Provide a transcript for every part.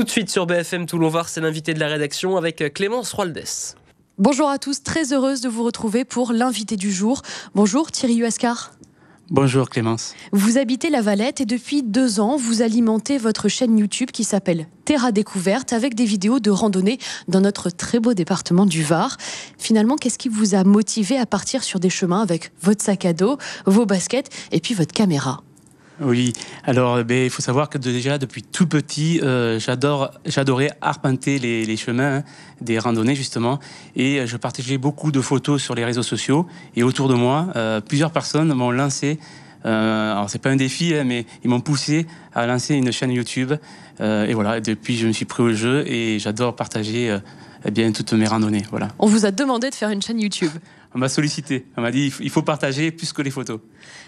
Tout de suite sur BFM Toulon-Var, c'est l'invité de la rédaction avec Clémence Roaldès. Bonjour à tous, très heureuse de vous retrouver pour l'invité du jour. Bonjour Thierry Huascar. Bonjour Clémence. Vous habitez La Valette et depuis 2 ans, vous alimentez votre chaîne YouTube qui s'appelle Terra Découverte avec des vidéos de randonnée dans notre très beau département du Var. Finalement, qu'est-ce qui vous a motivé à partir sur des chemins avec votre sac à dos, vos baskets et puis votre caméra ? Oui, alors il faut savoir que déjà depuis tout petit, j'adorais arpenter les chemins des randonnées justement, et je partageais beaucoup de photos sur les réseaux sociaux. Et autour de moi, plusieurs personnes m'ont lancé. Alors c'est pas un défi, mais ils m'ont poussé à lancer une chaîne YouTube. Et voilà, depuis je me suis pris au jeu et j'adore partager toutes mes randonnées. Voilà. On vous a demandé de faire une chaîne YouTube. On m'a sollicité, on m'a dit il faut partager plus que les photos.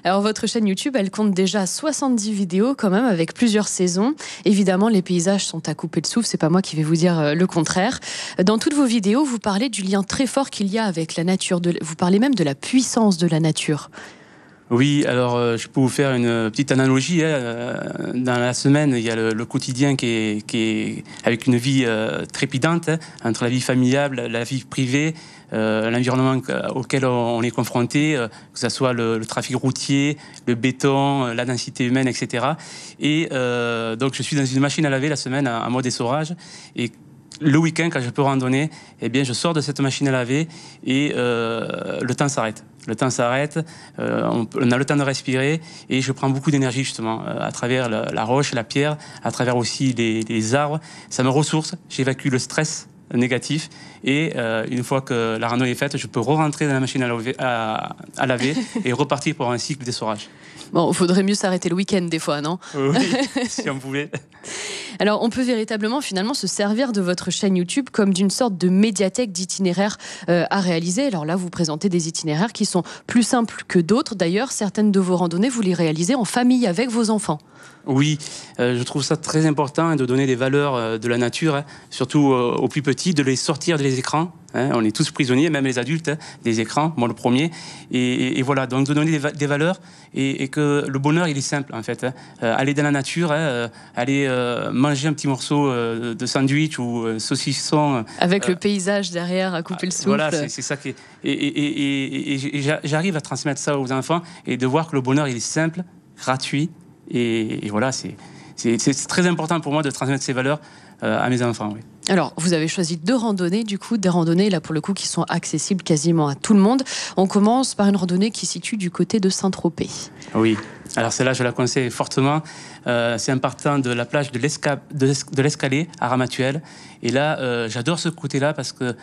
Alors votre chaîne YouTube, elle compte déjà 70 vidéos quand même avec plusieurs saisons. Évidemment, les paysages sont à couper le souffle, c'est pas moi qui vais vous dire le contraire. Dans toutes vos vidéos, vous parlez du lien très fort qu'il y a avec la nature, vous parlez même de la puissance de la nature. Oui, alors je peux vous faire une petite analogie. Dans la semaine, il y a le quotidien qui est avec une vie trépidante entre la vie familiale, la vie privée, l'environnement auquel on est confronté, que ce soit le trafic routier, le béton, la densité humaine, etc. Et donc je suis dans une machine à laver la semaine en mode essorage. Et le week-end, quand je peux randonner, je sors de cette machine à laver et le temps s'arrête. Le temps s'arrête, on a le temps de respirer et je prends beaucoup d'énergie justement à travers la roche, la pierre, à travers aussi les arbres. Ça me ressource, j'évacue le stress négatif et une fois que la randonnée est faite, je peux re-rentrer dans la machine à laver et repartir pour un cycle d'essorage. Bon, il faudrait mieux s'arrêter le week-end des fois, non ? Oui, si on pouvait. Alors, on peut véritablement, finalement, se servir de votre chaîne YouTube comme d'une sorte de médiathèque d'itinéraires à réaliser. Alors là, vous présentez des itinéraires qui sont plus simples que d'autres. D'ailleurs, certaines de vos randonnées, vous les réalisez en famille avec vos enfants. Oui, je trouve ça très important de donner des valeurs de la nature, surtout aux plus petits, de les sortir des écrans. On est tous prisonniers, même les adultes, des écrans, moi le premier. Et voilà, donc de donner des valeurs et que le bonheur, il est simple en fait. Aller dans la nature, aller manger un petit morceau de sandwich ou saucisson. Avec le paysage derrière à couper le souffle. Voilà, c'est ça qui est... Et j'arrive à transmettre ça aux enfants et de voir que le bonheur, il est simple, gratuit. Et voilà, c'est très important pour moi de transmettre ces valeurs à mes enfants. Oui. Alors, vous avez choisi 2 randonnées, du coup, des randonnées là pour le coup qui sont accessibles quasiment à tout le monde. On commence par une randonnée qui se situe du côté de Saint-Tropez. Oui, alors celle-là, je la conseille fortement. C'est en partant de la plage de l'Escalé à Ramatuelle. Et là, j'adore ce côté-là parce que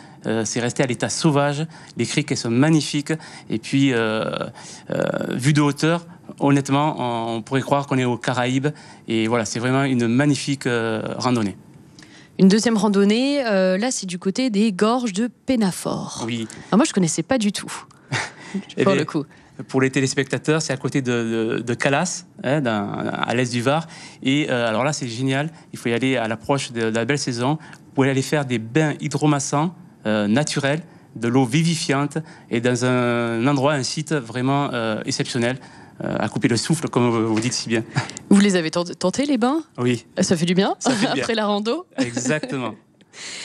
c'est resté à l'état sauvage. Les criques, elles sont magnifiques. Et puis, vue de hauteur, honnêtement, on pourrait croire qu'on est aux Caraïbes. Et voilà, c'est vraiment une magnifique randonnée. Une deuxième randonnée, là, c'est du côté des gorges de Pénafort. Oui. Alors moi, je ne connaissais pas du tout, pour le coup. Pour les téléspectateurs, c'est à côté de Calas, à l'est du Var. Et alors là, c'est génial. Il faut y aller à l'approche de la belle saison. Vous pouvez aller faire des bains hydromassants naturels, de l'eau vivifiante, et dans un endroit, un site vraiment exceptionnel. À couper le souffle, comme vous dites si bien. Vous les avez tentés, les bains ? Oui. Ça fait du bien, fait du bien. Après la rando ? Exactement.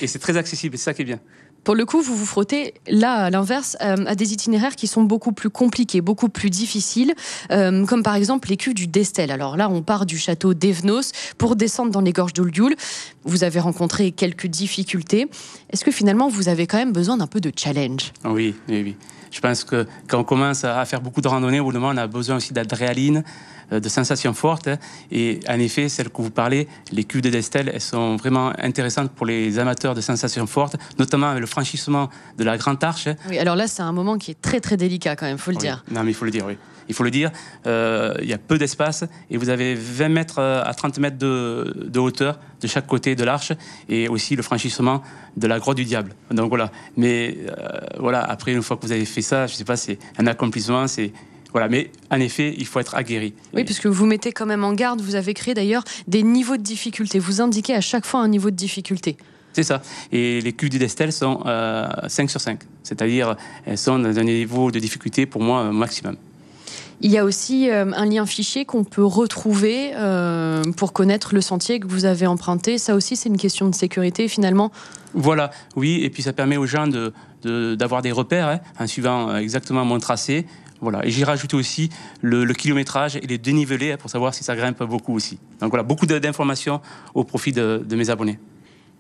Et c'est très accessible, c'est ça qui est bien. Pour le coup, vous vous frottez, là, à l'inverse, à des itinéraires qui sont beaucoup plus compliqués, beaucoup plus difficiles, comme par exemple les cuves du Destel. Alors là, on part du château d'Evenos pour descendre dans les gorges d'Oulioul. Vous avez rencontré quelques difficultés. Est-ce que finalement, vous avez quand même besoin d'un peu de challenge ? Oui. Je pense que quand on commence à faire beaucoup de randonnées, au bout d'un moment, on a besoin aussi d'adrénaline, de sensations fortes. Et en effet, celles que vous parlez, les cuves de Destel, elles sont vraiment intéressantes pour les amateurs de sensations fortes, notamment avec le franchissement de la Grande Arche. Oui, alors là, c'est un moment qui est très très délicat quand même, il faut le dire. Non, mais il faut le dire, oui. Il faut le dire, il y a peu d'espace et vous avez 20 mètres à 30 mètres de hauteur de chaque côté de l'arche et aussi le franchissement de la grotte du diable. Donc voilà. Mais voilà, après, une fois que vous avez fait ça, je sais pas, c'est un accomplissement, c'est... Voilà, mais en effet, il faut être aguerri. Oui, puisque vous mettez quand même en garde, vous avez créé d'ailleurs des niveaux de difficulté. Vous indiquez à chaque fois un niveau de difficulté. C'est ça. Et les cuves du Destel sont 5 sur 5. C'est-à-dire, elles sont dans un niveau de difficulté, pour moi, maximum. Il y a aussi un lien fichier qu'on peut retrouver pour connaître le sentier que vous avez emprunté. Ça aussi, c'est une question de sécurité finalement. Voilà, oui, et puis ça permet aux gens d'avoir des repères en suivant exactement mon tracé. Voilà. Et j'ai rajouté aussi le kilométrage et les dénivelés pour savoir si ça grimpe beaucoup aussi. Donc voilà, beaucoup d'informations au profit de mes abonnés.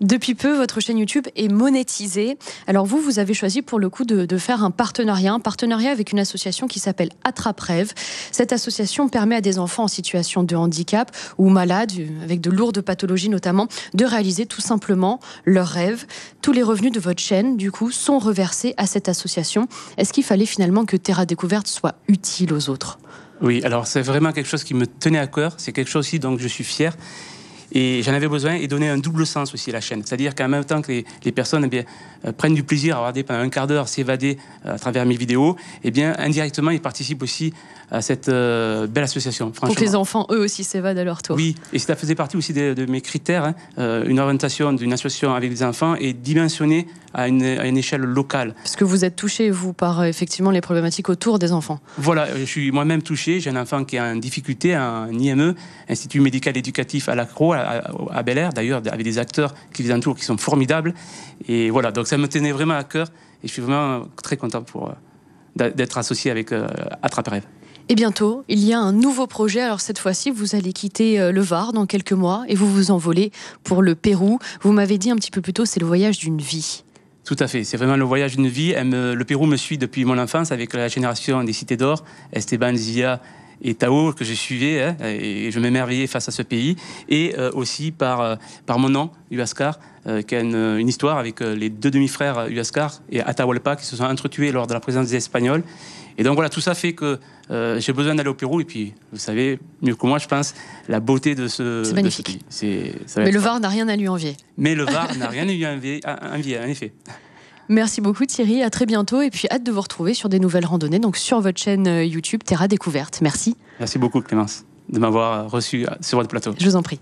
Depuis peu, votre chaîne YouTube est monétisée. Alors vous avez choisi pour le coup de faire un partenariat avec une association qui s'appelle Attrape Rêve. Cette association permet à des enfants en situation de handicap ou malades, avec de lourdes pathologies notamment, de réaliser tout simplement leurs rêves. Tous les revenus de votre chaîne, du coup, sont reversés à cette association. Est-ce qu'il fallait finalement que Terra Découverte soit utile aux autres ? Oui, alors c'est vraiment quelque chose qui me tenait à cœur. C'est quelque chose aussi dont je suis fier. Et j'en avais besoin et donner un double sens aussi à la chaîne. C'est-à-dire qu'en même temps que les personnes prennent du plaisir à regarder pendant un quart d'heure, s'évader à travers mes vidéos, indirectement, ils participent aussi à cette belle association. Pour que les enfants, eux aussi, s'évadent à leur tour. Oui, et ça faisait partie aussi de mes critères. Une orientation d'une association avec des enfants est dimensionnée à une échelle locale. Parce que vous êtes touché, vous, par effectivement les problématiques autour des enfants. Voilà, je suis moi-même touché. J'ai un enfant qui est en difficulté, un IME, Institut médical éducatif à l'Accro, à Bel-Air, d'ailleurs, avec des acteurs qui les entourent, qui sont formidables. Et voilà, donc ça me tenait vraiment à cœur. Et je suis vraiment très content d'être associé avec Attrape Rêve. Et bientôt, il y a un nouveau projet. Alors cette fois-ci, vous allez quitter le Var dans quelques mois et vous vous envolez pour le Pérou. Vous m'avez dit un petit peu plus tôt, c'est le voyage d'une vie. Tout à fait, c'est vraiment le voyage d'une vie. Le Pérou me suit depuis mon enfance avec la génération des Cités d'Or, Esteban, Zia et Tao, que je suivais, et je m'émerveillais face à ce pays. Et aussi par mon nom, Huascar, qui a une histoire avec les deux demi-frères Huascar et Atahualpa qui se sont entretués lors de la présence des Espagnols. Et donc voilà, tout ça fait que j'ai besoin d'aller au Pérou. Et puis, vous savez, mieux que moi, je pense, la beauté de ce magnifique. pays. Mais le Var n'a rien à lui envier. Mais le Var n'a rien à lui envier, en effet. Merci beaucoup Thierry, à très bientôt. Et puis hâte de vous retrouver sur des nouvelles randonnées, donc sur votre chaîne YouTube Terra Découverte. Merci. Merci beaucoup Clémence de m'avoir reçu sur votre plateau. Je vous en prie.